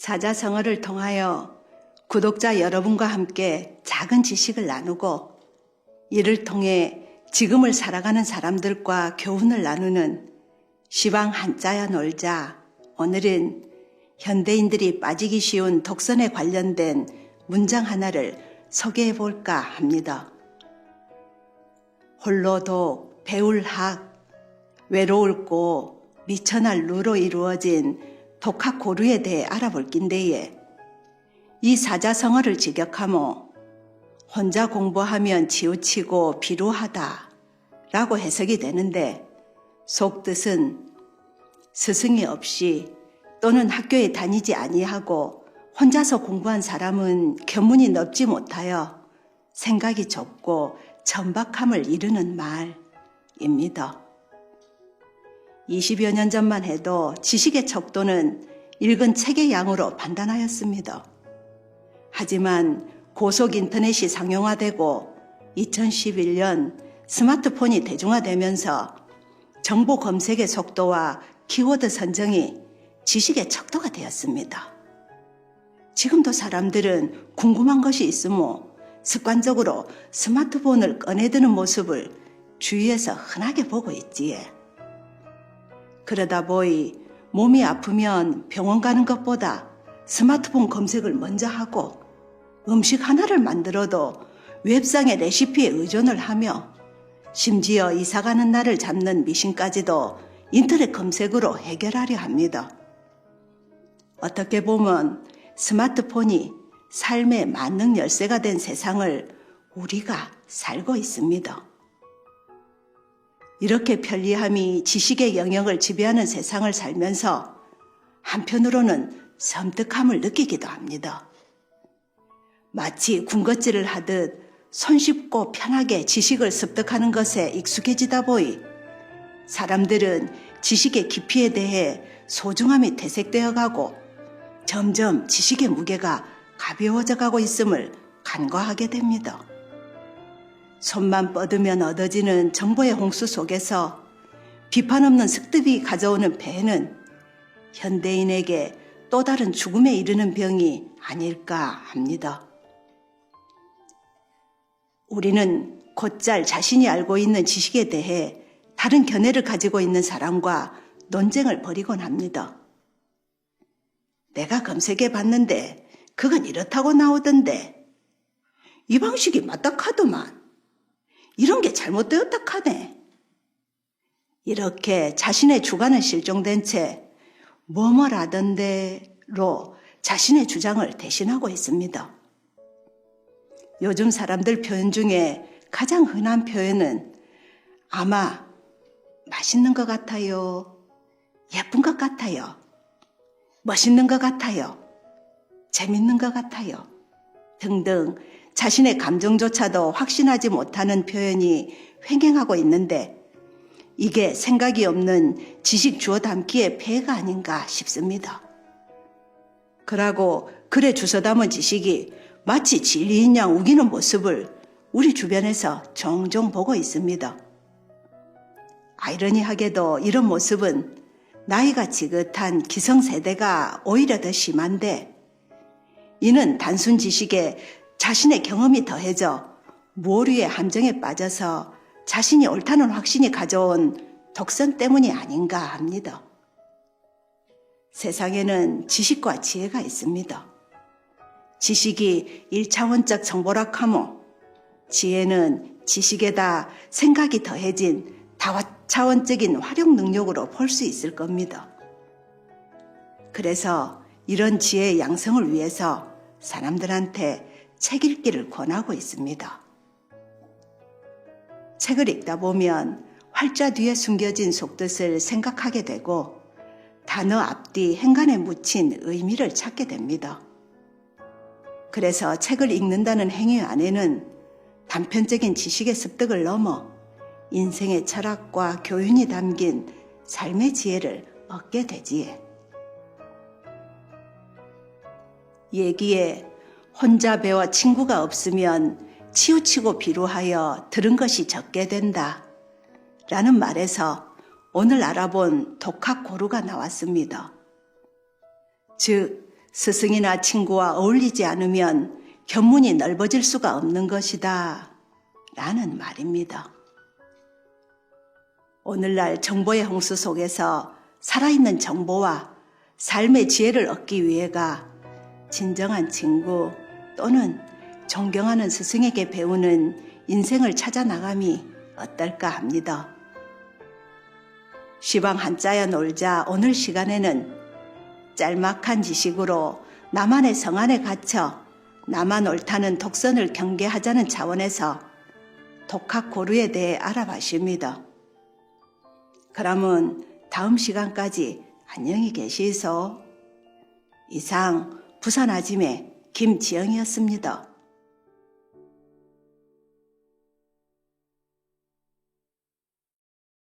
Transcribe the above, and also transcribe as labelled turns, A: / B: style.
A: 사자성어를 통하여 구독자 여러분과 함께 작은 지식을 나누고 이를 통해 지금을 살아가는 사람들과 교훈을 나누는 시방 한자야 놀자. 오늘은 현대인들이 빠지기 쉬운 독선에 관련된 문장 하나를 소개해 볼까 합니다. 홀로도 배울 학, 외로울 고 미천할 루로 이루어진 독학 고루에 대해 알아볼 낀데에 이 사자성어를 직역하며 혼자 공부하면 치우치고 비루하다 라고 해석이 되는데 속뜻은 스승이 없이 또는 학교에 다니지 아니하고 혼자서 공부한 사람은 견문이 넓지 못하여 생각이 좁고 천박함을 이루는 말입니다. 20여 년 전만 해도 지식의 척도는 읽은 책의 양으로 판단하였습니다. 하지만 고속 인터넷이 상용화되고 2011년 스마트폰이 대중화되면서 정보 검색의 속도와 키워드 선정이 지식의 척도가 되었습니다. 지금도 사람들은 궁금한 것이 있으며 습관적으로 스마트폰을 꺼내드는 모습을 주위에서 흔하게 보고 있지에. 그러다 보니 몸이 아프면 병원 가는 것보다 스마트폰 검색을 먼저 하고 음식 하나를 만들어도 웹상의 레시피에 의존을 하며 심지어 이사가는 날을 잡는 미신까지도 인터넷 검색으로 해결하려 합니다. 어떻게 보면 스마트폰이 삶의 만능 열쇠가 된 세상을 우리가 살고 있습니다. 이렇게 편리함이 지식의 영역을 지배하는 세상을 살면서 한편으로는 섬뜩함을 느끼기도 합니다. 마치 군것질을 하듯 손쉽고 편하게 지식을 습득하는 것에 익숙해지다 보니 사람들은 지식의 깊이에 대해 소중함이 퇴색되어 가고 점점 지식의 무게가 가벼워져 가고 있음을 간과하게 됩니다. 손만 뻗으면 얻어지는 정보의 홍수 속에서 비판 없는 습득이 가져오는 배는 현대인에게 또 다른 죽음에 이르는 병이 아닐까 합니다. 우리는 곧잘 자신이 알고 있는 지식에 대해 다른 견해를 가지고 있는 사람과 논쟁을 벌이곤 합니다. 내가 검색해 봤는데 그건 이렇다고 나오던데 이 방식이 맞다 카더만 이런 게 잘못되었다 카네. 이렇게 자신의 주관은 실종된 채 뭐뭐라던데로 자신의 주장을 대신하고 있습니다. 요즘 사람들 표현 중에 가장 흔한 표현은 아마 맛있는 것 같아요, 예쁜 것 같아요, 멋있는 것 같아요, 재밌는 것 같아요 등등 자신의 감정조차도 확신하지 못하는 표현이 횡행하고 있는데 이게 생각이 없는 지식 주워 담기의 폐해가 아닌가 싶습니다. 그러고 글에 주워 담은 지식이 마치 진리인 양 우기는 모습을 우리 주변에서 종종 보고 있습니다. 아이러니하게도 이런 모습은 나이가 지긋한 기성세대가 오히려 더 심한데 이는 단순 지식에 자신의 경험이 더해져 모류의 함정에 빠져서 자신이 옳다는 확신이 가져온 독선 때문이 아닌가 합니다. 세상에는 지식과 지혜가 있습니다. 지식이 1차원적 정보락하며 지혜는 지식에다 생각이 더해진 다차원적인 활용 능력으로 볼 수 있을 겁니다. 그래서 이런 지혜의 양성을 위해서 사람들한테 책 읽기를 권하고 있습니다. 책을 읽다 보면 활자 뒤에 숨겨진 속뜻을 생각하게 되고 단어 앞뒤 행간에 묻힌 의미를 찾게 됩니다. 그래서 책을 읽는다는 행위 안에는 단편적인 지식의 습득을 넘어 인생의 철학과 교훈이 담긴 삶의 지혜를 얻게 되지에. 얘기에 혼자 배워 친구가 없으면 치우치고 비루하여 들은 것이 적게 된다 라는 말에서 오늘 알아본 독학 고루가 나왔습니다. 즉 스승이나 친구와 어울리지 않으면 견문이 넓어질 수가 없는 것이다. 라는 말입니다. 오늘날 정보의 홍수 속에서 살아있는 정보와 삶의 지혜를 얻기 위해가 진정한 친구 또는 존경하는 스승에게 배우는 인생을 찾아 나감이 어떨까 합니다. 시방 한자야 놀자 오늘 시간에는 짤막한 지식으로 나만의 성 안에 갇혀 나만 옳다는 독선을 경계하자는 차원에서 독학 고루에 대해 알아봤습니다. 그러면 다음 시간까지 안녕히 계시소. 이상 부산 아짐의 김지영이었습니다.